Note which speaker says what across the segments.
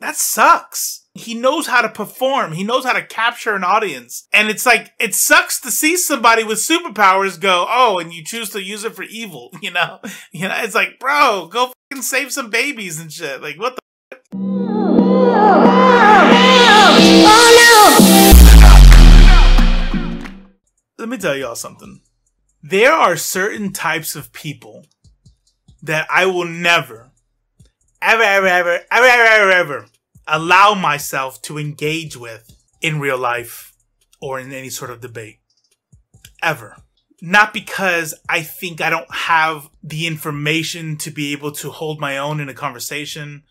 Speaker 1: that sucks. He knows how to perform. He knows how to capture an audience. And it's like, it sucks to see somebody with superpowers go, oh, and you choose to use it for evil, you know? It's like, bro, go fucking save some babies and shit. Like, what the fuck? Let me tell y'all something. There are certain types of people that I will never, ever allow myself to engage with in real life or in any sort of debate. Ever. Not because I think I don't have the information to be able to hold my own in a conversation,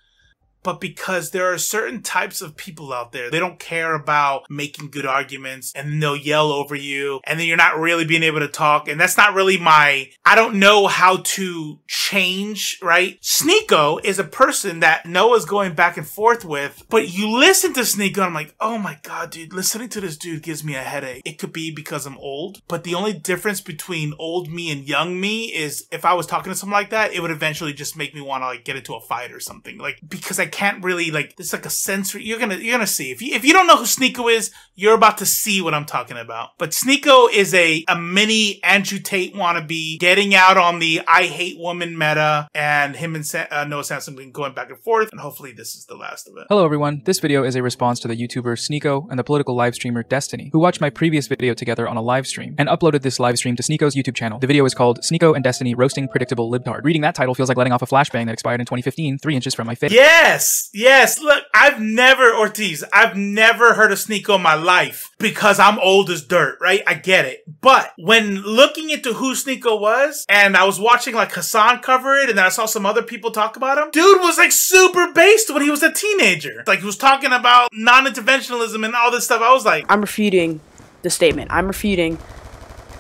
Speaker 1: but because there are certain types of people out there. They don't care about making good arguments, and then they'll yell over you, and then you're not really being able to talk, and that's not really I don't know how to change, right? SNEAKO is a person that Noah's going back and forth with, but you listen to SNEAKO and I'm like, oh my god, dude, listening to this dude gives me a headache. It could be because I'm old, but the only difference between old me and young me is if I was talking to someone like that, it would eventually just make me want to like get into a fight or something. Like, because I can't really, like, it's like a sensory, you're gonna see. If you don't know who SNEAKO is, you're about to see what I'm talking about. But SNEAKO is a mini Andrew Tate wannabe, getting out on the I hate woman meta, and him and Noah Samsen been going back and forth, and hopefully this is the last of it.
Speaker 2: Hello everyone, this video is a response to the YouTuber SNEAKO and the political live streamer Destiny, who watched my previous video together on a live stream, and uploaded this live stream to SNEAKO's YouTube channel. The video is called SNEAKO and Destiny Roasting Predictable Libtard. Reading that title feels like letting off a flashbang that expired in 2015, 3 inches from my face.
Speaker 1: Yes, look, I've never heard of SNEAKO in my life because I'm old as dirt, right? I get it. But when looking into who SNEAKO was, and I was watching like Hassan cover it, and then I saw some other people talk about him, dude was like super based when he was a teenager. Like, he was talking about non-interventionalism and all this stuff. I was like,
Speaker 3: I'm refuting the statement. I'm refuting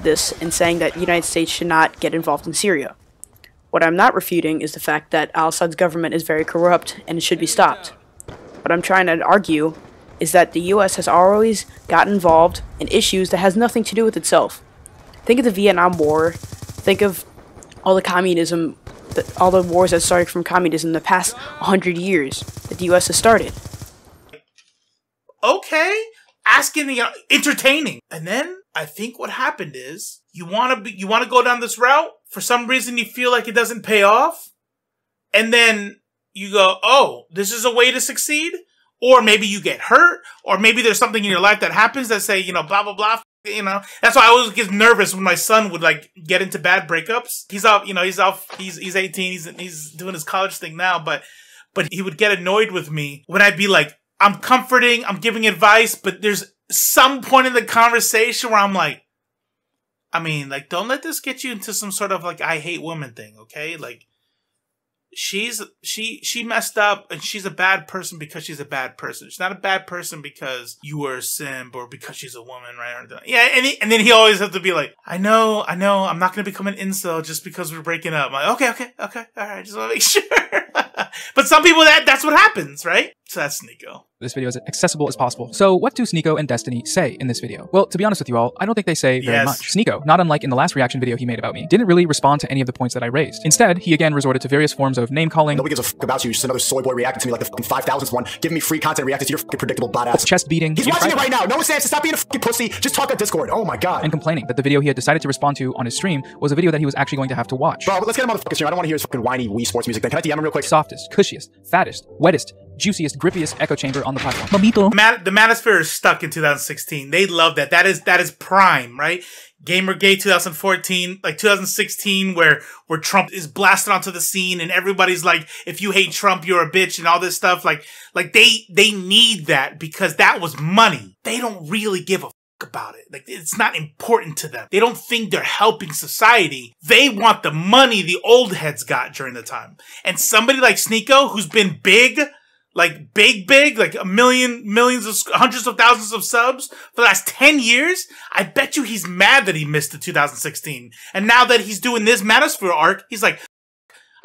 Speaker 3: this and saying that the United States should not get involved in Syria. What I'm not refuting is the fact that al-Assad's government is very corrupt and it should be stopped. What I'm trying to argue is that the US has always gotten involved in issues that has nothing to do with itself. Think of the Vietnam War. Think of all the communism, all the wars that started from communism in the past 100 years that the US has started.
Speaker 1: Okay, asking, entertaining. And then I think what happened is you want to go down this route. For some reason, you feel like it doesn't pay off. And then you go, oh, this is a way to succeed? Or maybe you get hurt. Or maybe there's something in your life that happens that say, blah, blah, blah. That's why I always get nervous when my son would like get into bad breakups. He's 18. He's doing his college thing now. But he would get annoyed with me when I'd be like, I'm comforting, I'm giving advice. But there's some point in the conversation where I'm like, don't let this get you into some sort of like I hate women thing, okay? Like, she messed up and she's a bad person because she's a bad person. She's not a bad person because you were a simp or because she's a woman, right? Yeah, and then he always has to be like, I know, I'm not going to become an incel just because we're breaking up. I'm like, okay, all right, just want to make sure. But some people, that's what happens, right? So that's SNEAKO.
Speaker 2: This video is accessible as possible. So what do SNEAKO and Destiny say in this video? Well, to be honest with you all, I don't think they say very much. SNEAKO, not unlike in the last reaction video he made about me, didn't really respond to any of the points that I raised. Instead, he again resorted to various forms of name-calling.
Speaker 4: Nobody gives a f about you. Just another soy boy reacting to me like the 5,000th one, giving me free content, reacting to your fucking predictable bot ass.
Speaker 2: Chest beating.
Speaker 4: He's watching it right now. Noah Samsen, stop being a fucking pussy. Just talk on Discord. Oh my god.
Speaker 2: And complaining that the video he had decided to respond to on his stream was a video that he was actually going to have to watch.
Speaker 4: Bro, let's get him on the fucking stream. I don't want to hear his fucking whiny Wii Sports music thing. Can I DM him real quick?
Speaker 2: Softest, cushiest, fattest, wettest, juiciest, grippiest echo chamber on the platform. Mamito.
Speaker 1: The Manosphere is stuck in 2016. They love that. That is prime, right? Gamergate 2014, like 2016, where Trump is blasted onto the scene and everybody's like, if you hate Trump, you're a bitch and all this stuff. Like they need that because that was money. They don't really give a about it. Like, it's not important to them. They don't think they're helping society. They want the money the old heads got during the time. And somebody like SNEAKO, who's been big, like millions of hundreds of thousands of subs for the last 10 years, I bet you he's mad that he missed the 2016. And now that he's doing this Manosphere arc, he's like,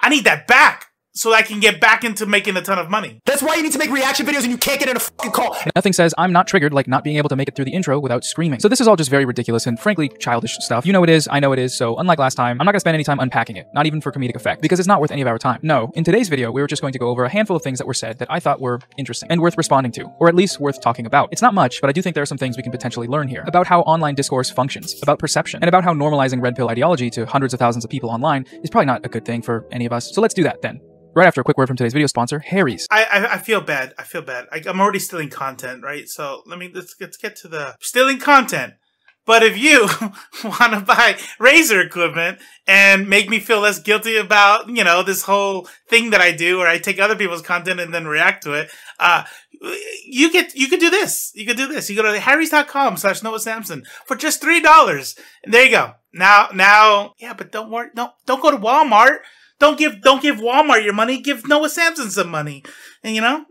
Speaker 1: I need that back. so I can get back into making a ton of money.
Speaker 4: That's why you need to make reaction videos and you can't get in a fucking call.
Speaker 2: Nothing says I'm not triggered like not being able to make it through the intro without screaming. So this is all just very ridiculous and frankly childish stuff. You know it is, I know it is, so unlike last time, I'm not gonna spend any time unpacking it, not even for comedic effect, because it's not worth any of our time. No, in today's video, we were just going to go over a handful of things that were said that I thought were interesting and worth responding to, or at least worth talking about. It's not much, but I do think there are some things we can potentially learn here about how online discourse functions, about perception, and about how normalizing red pill ideology to hundreds of thousands of people online is probably not a good thing for any of us. So let's do that then. Right after a quick word from today's video sponsor, Harry's.
Speaker 1: I feel bad. I feel bad. I'm already stealing content, right? So let's get to the stealing content. But if you want to buy razor equipment and make me feel less guilty about, you know, this whole thing that I do, where I take other people's content and then react to it, you could do this. You could do this. You go to harrys.com/Noah Samsen for just $3. And there you go. Now, yeah, but don't worry. Don't go to Walmart. Don't give Walmart your money. Give Noah Samsen some money. And you know,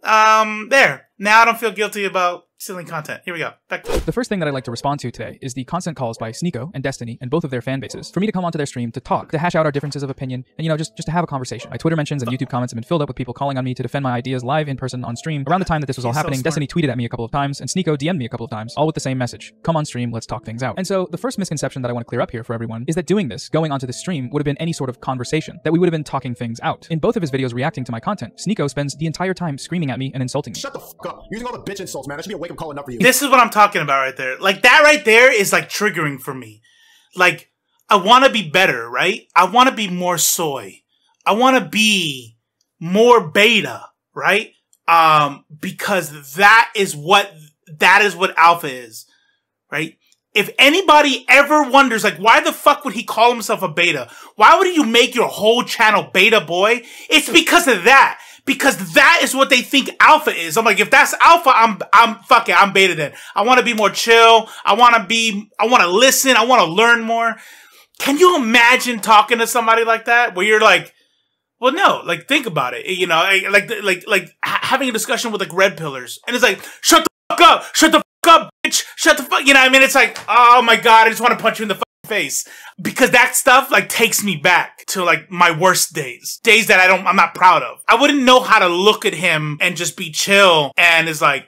Speaker 1: there. Now I don't feel guilty about stealing content. Here we go. Back to
Speaker 2: the first thing that I'd like to respond to today is the constant calls by SNEAKO and Destiny and both of their fan bases for me to come onto their stream to talk, to hash out our differences of opinion, and you know, just to have a conversation. My Twitter mentions and YouTube comments have been filled up with people calling on me to defend my ideas live in person on stream. Around the time that this was all happening, Destiny tweeted at me a couple of times and SNEAKO DM'd me a couple of times, all with the same message. Come on stream, let's talk things out. And so the first misconception that I want to clear up here for everyone is that doing this, going onto the stream, would have been any sort of conversation, that we would have been talking things out. In both of his videos reacting to my content, SNEAKO spends the entire time screaming at me and insulting me.
Speaker 4: Shut the fuck up. Using all the bitch insults, man. That should be a wake-up call enough for you.
Speaker 1: This is what I'm talking about right there. Like, that right there is, like, triggering for me. Like, I want to be better, right? I want to be more soy. I want to be more beta, right? Because that is what alpha is, right? If anybody ever wonders, like, why the fuck would he call himself a beta? Why would you make your whole channel Beta Boy? It's because of that. Because that is what they think alpha is. I'm like, if that's alpha, fuck it, I'm beta then. I want to be more chill. I want to listen. I want to learn more. Can you imagine talking to somebody like that? Where you're like, well, no, like, think about it. You know, like having a discussion with like red pillars. And it's like, shut the fuck up. Shut the fuck up, bitch. Shut the fuck. You know what I mean? It's like, oh my God, I just want to punch you in the face. Because that stuff like takes me back to like my worst days that I'm not proud of. I wouldn't know how to look at him and just be chill, and it's like,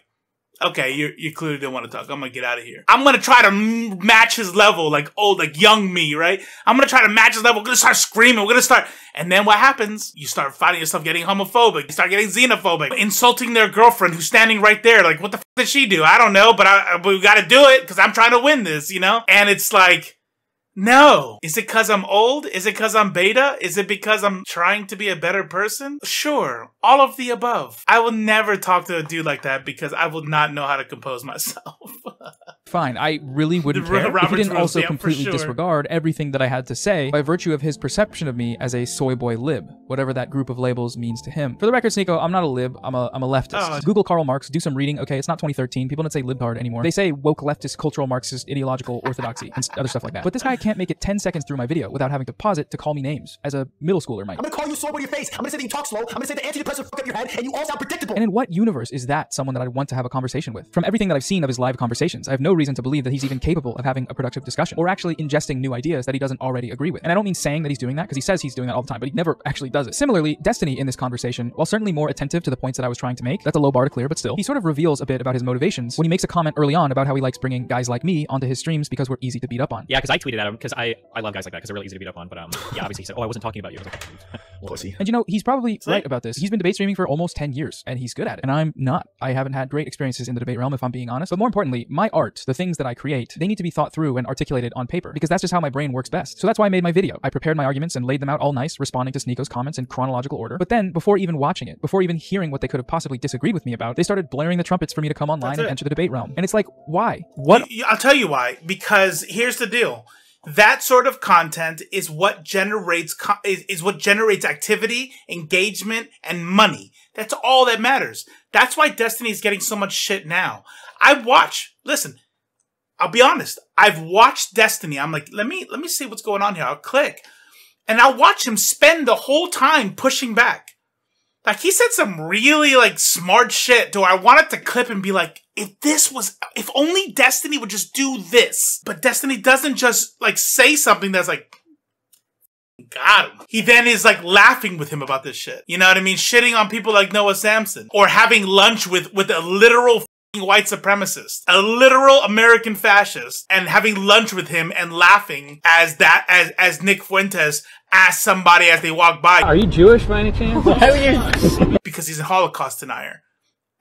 Speaker 1: okay, you clearly didn't want to talk. I'm gonna get out of here. I'm gonna try to match his level, like old, like young me, right? I'm gonna try to match his level. We're gonna start screaming. We're gonna start, and then what happens? You start finding yourself getting homophobic. You start getting xenophobic, insulting their girlfriend who's standing right there. Like, what the fuck did she do? I don't know, but we gotta do it because I'm trying to win this, you know? And it's like, no. Is it because I'm old? Is it because I'm beta? Is it because I'm trying to be a better person? Sure. All of the above. I will never talk to a dude like that because I will not know how to compose myself.
Speaker 2: Fine, I really wouldn't care if he didn't also completely disregard everything that I had to say by virtue of his perception of me as a soy boy lib, whatever that group of labels means to him. For the record, SNEAKO, I'm not a lib, I'm a leftist. Google Karl Marx, do some reading. Okay, it's not 2013, people don't say libtard anymore. They say woke leftist, cultural Marxist, ideological orthodoxy, and other stuff like that. But this guy can't make it 10 seconds through my video without having to pause it to call me names, as a middle schooler might.
Speaker 4: I'm gonna call you soy boy to your face. I'm gonna say that you talk slow. I'm gonna say the antidepressant fuck up your head, and you all sound predictable.
Speaker 2: And in what universe is that someone that I want to have a conversation with? From everything that I've seen of his live conversations, I have no reason to believe that he's even capable of having a productive discussion or actually ingesting new ideas that he doesn't already agree with. And I don't mean saying that he's doing that, because he says he's doing that all the time, but he never actually does it. Similarly, Destiny in this conversation, while certainly more attentive to the points that I was trying to make, that's a low bar to clear, but still, he sort of reveals a bit about his motivations when he makes a comment early on about how he likes bringing guys like me onto his streams because we're easy to beat up on.
Speaker 5: Yeah, because I tweeted at him because I love guys like that because they're really easy to beat up on. But yeah, obviously he said, "Oh, I wasn't talking about you." I was like,
Speaker 4: pussy.
Speaker 2: And you know, he's probably right about this. He's been debate streaming for almost 10 years, and he's good at it. And I'm not. I haven't had great experiences in the debate realm, if I'm being honest. But more importantly, my art, the things that I create, they need to be thought through and articulated on paper, because that's just how my brain works best. So that's why I made my video. I prepared my arguments and laid them out all nice, responding to SNEAKO's comments in chronological order. But then, before even watching it, before even hearing what they could have possibly disagreed with me about, they started blaring the trumpets for me to come online and enter the debate realm. And it's like, why? What?
Speaker 1: I'll tell you why. Because here's the deal. That sort of content is what generates activity, engagement, and money. That's all that matters. That's why Destiny is getting so much shit now. Listen, I'll be honest. I've watched Destiny. I'm like, let me see what's going on here. I'll click. And I'll watch him spend the whole time pushing back. Like, he said some really, like, smart shit to where I wanted to clip and be like, if only Destiny would just do this. But Destiny doesn't just, like, say something that's like, got him. He then is like laughing with him about this shit. You know what I mean? Shitting on people like Noah Samsen, or having lunch with a literal white supremacist, a literal American fascist, and having lunch with him and laughing as Nick Fuentes asks somebody as they walk by,
Speaker 6: "Are you Jewish by any chance?"
Speaker 1: Because he's a Holocaust denier.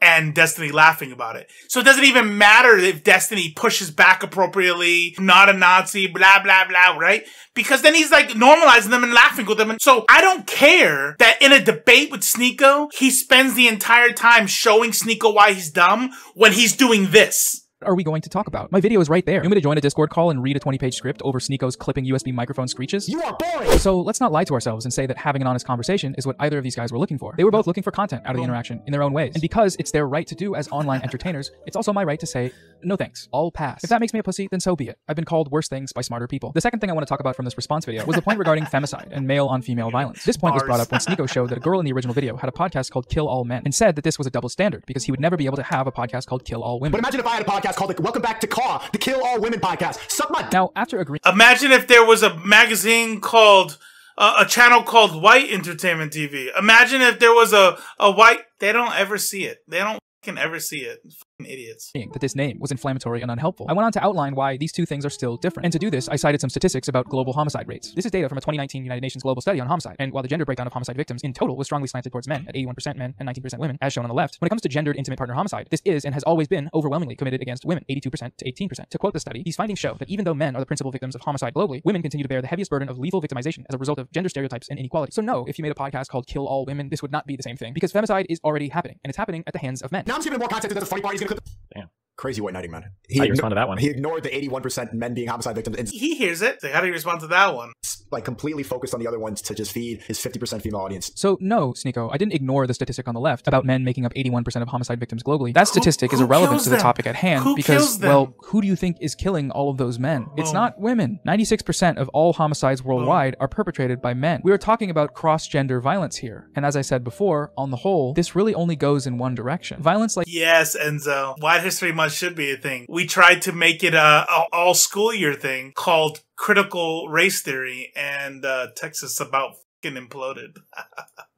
Speaker 1: And Destiny laughing about it. So it doesn't even matter if Destiny pushes back appropriately, not a Nazi, blah, blah, blah, right? Because then he's like normalizing them and laughing with them. And so I don't care that in a debate with SNEAKO, he spends the entire time showing SNEAKO why he's dumb when he's doing this.
Speaker 2: Are we going to talk about? My video is right there. You want me to join a Discord call and read a 20-page script over SNEAKO's clipping USB microphone screeches?
Speaker 4: You are boring!
Speaker 2: So let's not lie to ourselves and say that having an honest conversation is what either of these guys were looking for. They were both looking for content out of the interaction in their own ways. And because it's their right to do as online entertainers, it's also my right to say, no thanks, I'll pass. If that makes me a pussy, then so be it. I've been called worse things by smarter people. The second thing I want to talk about from this response video was the point regarding femicide and male-on-female violence. This point was brought up when SNEAKO showed that a girl in the original video had a podcast called Kill All Men and said that this was a double standard because he would never be able to have a podcast called Kill All Women.
Speaker 4: But imagine if I had a podcast called Welcome Back to Caw, the Kill All Women podcast. Suck my
Speaker 2: Now, after agreeing...
Speaker 1: Imagine if there was a magazine called, a channel called White Entertainment TV. Imagine if there was a white... They don't ever see it. They don't fucking ever see it. Idiots.
Speaker 2: That this name was inflammatory and unhelpful. I went on to outline why these two things are still different. And to do this, I cited some statistics about global homicide rates. This is data from a 2019 United Nations global study on homicide. And while the gender breakdown of homicide victims in total was strongly slanted towards men, at 81% men and 19% women, as shown on the left, when it comes to gendered intimate partner homicide, this is and has always been overwhelmingly committed against women, 82% to 18%. To quote the study, these findings show that even though men are the principal victims of homicide globally, women continue to bear the heaviest burden of lethal victimization as a result of gender stereotypes and inequality. So no, if you made a podcast called Kill All Women, this would not be the same thing, because femicide is already happening, and it's happening at the hands of men.
Speaker 4: Now I'm just giving more content to the funny part. He's gonna clip.
Speaker 5: Damn.
Speaker 4: Crazy white knighting, man.
Speaker 5: How do you respond to that one?
Speaker 4: He ignored the 81% men being homicide victims and
Speaker 1: He hears it. So how do you respond to that one?
Speaker 4: like completely focused on the other ones to just feed his 50% female audience.
Speaker 2: So no, SNEAKO, I didn't ignore the statistic on the left about men making up 81% of homicide victims globally. That statistic is irrelevant to the topic at hand because, well, who do you think is killing all of those men? It's not women. 96% of all homicides worldwide are perpetrated by men. We are talking about cross-gender violence here. And as I said before, on the whole, this really only goes in one direction. Violence like—
Speaker 1: Yes, Enzo. White History Month should be a thing. We tried to make it a all school year thing called critical race theory, and Texas about fucking imploded.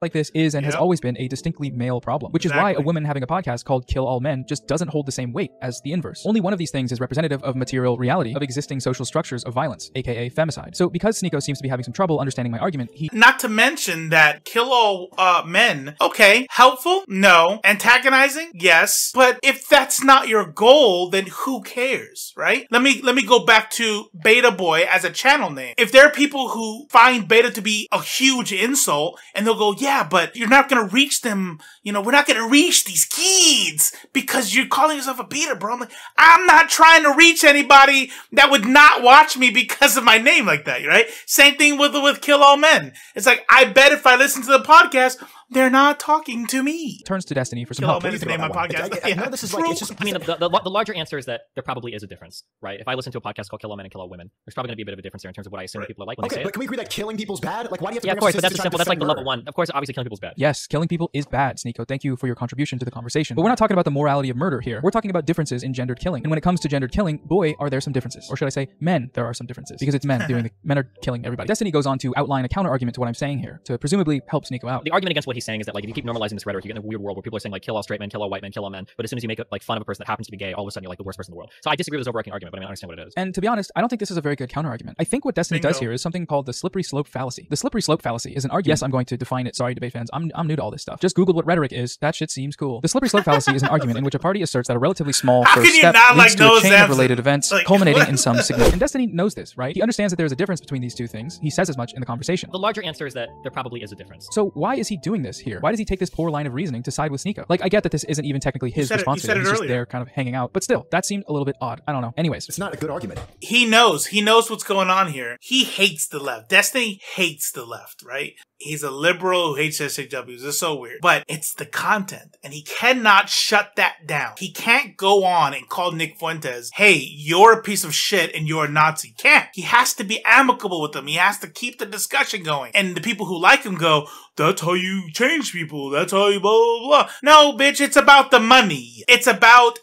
Speaker 2: like this is and has always been a distinctly male problem, which is why a woman having a podcast called Kill All Men just doesn't hold the same weight as the inverse. Only one of these things is representative of material reality of existing social structures of violence, aka femicide. So because SNEAKO seems to be having some trouble understanding my argument, he—
Speaker 1: Not to mention that Kill All Men, okay, helpful? No. Antagonizing? Yes. But if that's not your goal, then who cares, right? Let me go back to Beta Boy as a channel name. If there are people who find Beta to be a huge insult, and they'll go, yeah, but you're not gonna reach them, you know, we're not gonna reach these kids because you're calling yourself a beta, bro. I'm like, I'm not trying to reach anybody that would not watch me because of my name like that, right? Same thing with Kill All Men. It's like, I bet if I listen to the podcast, they're not talking to me.
Speaker 2: Turns to Destiny for some
Speaker 1: Kill All
Speaker 2: help.
Speaker 1: Men is the name of my podcast.
Speaker 4: I know this is like, it's just,
Speaker 5: I mean, the larger answer is that there probably is a difference, right? If I listen to a podcast called Kill All Men and Kill All Women, there's probably going to be a bit of a difference there in terms of what I assume people are like when they say
Speaker 4: but
Speaker 5: it.
Speaker 4: can we agree that killing people's bad? Like, why do you have to
Speaker 5: Yeah, of
Speaker 4: bring
Speaker 5: course,
Speaker 4: up
Speaker 5: but that's
Speaker 4: statistics
Speaker 5: simple.
Speaker 4: trying to
Speaker 5: That's like the
Speaker 4: defend
Speaker 5: level
Speaker 4: murder?
Speaker 5: one. Of course, obviously killing people's bad.
Speaker 2: Yes, killing people is bad, SNEAKO. Thank you for your contribution to the conversation. But we're not talking about the morality of murder here. We're talking about differences in gendered killing. And when it comes to gendered killing, boy, are there some differences. Or should I say, men, there are some differences. Because it's men men are killing everybody. Destiny goes on to outline a counter argument to what I'm saying here, to presumably help SNEAKO out.
Speaker 5: The argument against what he's saying is that, like, if you keep normalizing this rhetoric, you get in a weird world where people are saying, like, kill all straight men, kill all white men, kill all men. But as soon as you make like fun of a person that happens to be gay, all of a sudden you're like the worst person in the world. So I disagree with this overarching argument, but I mean, I understand what it is.
Speaker 2: And to be honest, I don't think this is a very good counter argument. I think what Destiny does here is something called the slippery slope fallacy. The slippery slope fallacy is an argument. Yes, I'm going to define it. Sorry, debate fans. I'm new to all this stuff. Just Google what rhetoric is. That shit seems cool. The slippery slope fallacy is an argument in which a party asserts that a relatively small first step leads to a chain of related events culminating in some significant. And Destiny knows this, right? He understands that there is a difference between these two things. He says as much in the conversation.
Speaker 5: The larger answer is that there probably is a difference.
Speaker 2: So why is he doing this here? Why does he take this poor line of reasoning to side with SNEAKO? Like, I get that this isn't even technically his response to it. He's just there kind of hanging out. But still, that seemed a little bit odd. I don't know. Anyways.
Speaker 4: It's not a good argument.
Speaker 1: He knows what's going on here. He hates the left. Destiny hates the left, right? He's a liberal who hates SJWs. It's so weird. But it's the content. And he cannot shut that down. He can't go on and call Nick Fuentes, hey, you're a piece of shit and you're a Nazi. Can't. He has to be amicable with them. He has to keep the discussion going. And the people who like him go, that's how you change people. That's how you blah, blah, blah. No, bitch, it's about the money. It's about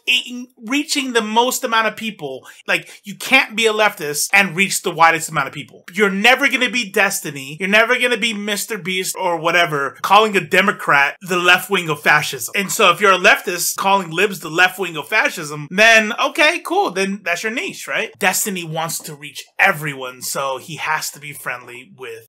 Speaker 1: reaching the most amount of people. Like, you can't be a leftist and reach the widest amount of people. You're never gonna be Destiny. You're never gonna be Mr. Beast or whatever, calling a Democrat the left wing of fascism. And so if you're a leftist calling libs the left wing of fascism, then okay, cool. Then that's your niche, right? Destiny wants to reach everyone, so he has to be friendly with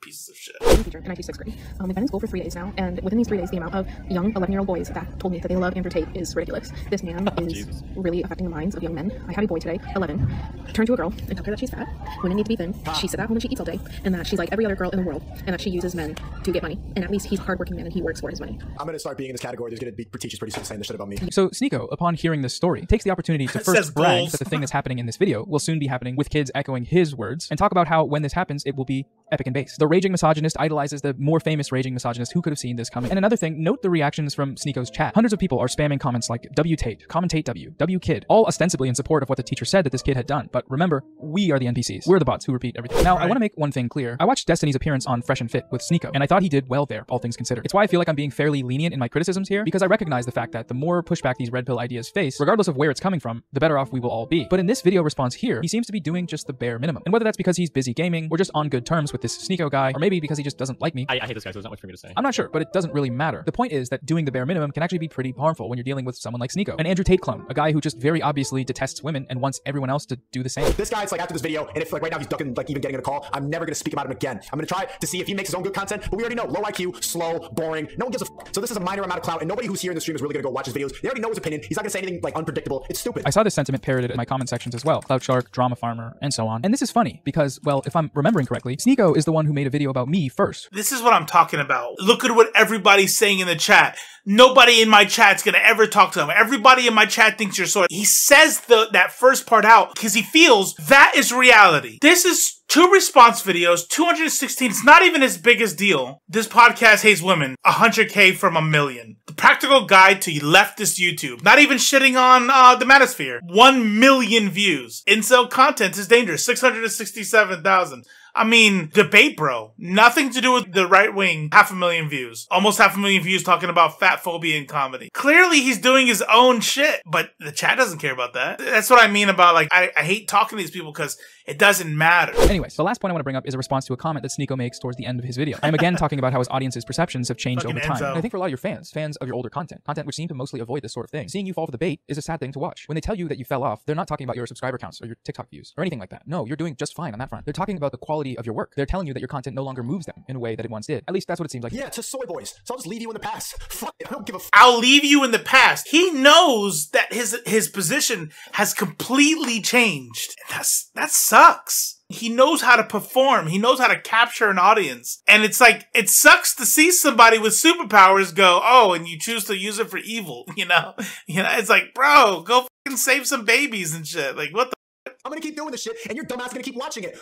Speaker 1: pieces of shit.
Speaker 6: Teacher, and I teach 6th grade. We've been in school for 3 days now, and within these 3 days, the amount of young 11-year-old boys that told me that they love Andrew Tate is ridiculous. This man is really affecting the minds of young men. I had a boy today, 11, turn to a girl and tell her that she's fat, women need to be thin, she sits at home and she eats all day, and that she's like every other girl in the world, and that she uses men to get money. And at least he's a hardworking man and he works for his money. I'm gonna start being in this category. There's gonna be teachers pretty soon saying this shit about me.
Speaker 2: So SNEAKO, upon hearing this story, takes the opportunity to first brag that the thing that's happening in this video will soon be happening with kids echoing his words, and talk about how when this happens, it will be epic and base. The raging misogynist idolizes the more famous raging misogynist who could have seen this coming. And another thing, note the reactions from SNEAKO's chat. Hundreds of people are spamming comments like W Tate, commentate W Kid, all ostensibly in support of what the teacher said that this kid had done. But remember, we are the NPCs. We're the bots who repeat everything. Now, I want to make one thing clear. I watched Destiny's appearance on Fresh and Fit with SNEAKO, and I thought he did well there, all things considered. It's why I feel like I'm being fairly lenient in my criticisms here, because I recognize the fact that the more pushback these red pill ideas face, regardless of where it's coming from, the better off we will all be. But in this video response here, he seems to be doing just the bare minimum. And whether that's because he's busy gaming, or just on good terms with this SNEAKO guy, or maybe because he just doesn't like me.
Speaker 5: I hate this guy, so there's not much for me to say.
Speaker 2: I'm not sure, but it doesn't really matter. The point is that doing the bare minimum can actually be pretty harmful when you're dealing with someone like SNEAKO, an Andrew Tate clone, a guy who just very obviously detests women and wants everyone else to do the same.
Speaker 4: This guy, it's like after this video, and if like right now he's ducking like even getting a call, I'm never gonna speak about him again. I'm gonna try to see if he makes his own good content, but we already know low IQ, slow, boring, no one gives a f. So this is a minor amount of clout, and nobody who's here in the stream is really gonna go watch his videos. They already know his opinion. He's not gonna say anything like unpredictable. It's stupid.
Speaker 2: I saw this sentiment parroted in my comment sections as well. Cloud Shark, Drama Farmer, and so on. And this is funny because, well, if I'm remembering correctly, SNEAKO is the one who made a video about me first.
Speaker 1: This is what I'm talking about. Look at what everybody's saying in the chat. Nobody in my chat's gonna ever talk to him. Everybody in my chat thinks you're sort. He says that first part out because he feels that is reality. This is 2 response videos, 216. It's not even his biggest deal. This podcast hates women. 100K from 1 million. The practical guide to leftist YouTube. Not even shitting on the Manosphere. 1 million views. Incel content is dangerous. 667,000. I mean, debate bro. Nothing to do with the right wing. 500,000 views. Almost 500,000 views talking about fat phobia in comedy. Clearly he's doing his own shit, but the chat doesn't care about that. That's what I mean about like, I hate talking to these people because it doesn't matter.
Speaker 2: Anyways, the last point I want to bring up is a response to a comment that SNEAKO makes towards the end of his video. I'm again talking about how his audience's perceptions have changed over time. And I think for a lot of your fans of your older content which seem to mostly avoid this sort of thing, seeing you fall for the bait is a sad thing to watch. When they tell you that you fell off, they're not talking about your subscriber counts or your TikTok views or anything like that. No, you're doing just fine on that front. They're talking about the quality of your work. They're telling you that your content no longer moves them in a way that it once did. At least that's what it seems like.
Speaker 4: Yeah, to soy boys. So I'll just leave you in the past. Fuck it. I don't give a f.
Speaker 1: I'll leave you in the past. He knows that his position has completely changed. That sucks. He knows how to perform. He knows how to capture an audience. And it's like, it sucks to see somebody with superpowers go, oh, and you choose to use it for evil, you know? It's like, bro, go fucking save some babies and shit. Like, what the?
Speaker 4: I'm gonna keep doing this shit, and your dumbass gonna keep watching it.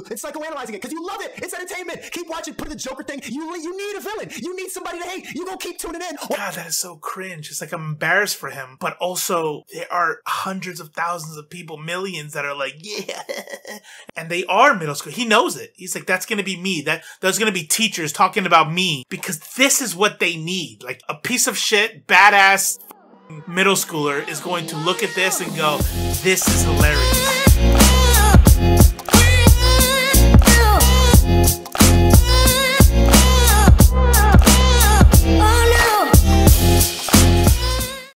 Speaker 4: It's psychoanalyzing it, because you love it. It's entertainment. Keep watching, put in the Joker thing. You need a villain. You need somebody to hate. You gonna keep tuning in.
Speaker 1: God, that is so cringe. It's like I'm embarrassed for him. But also, there are hundreds of thousands of people, millions that are like, yeah. And they are middle school. He knows it. He's like, that's gonna be me. There's gonna be teachers talking about me. Because this is what they need. Like, a piece of shit, badass middle schooler is going to look at this and go, this is hilarious.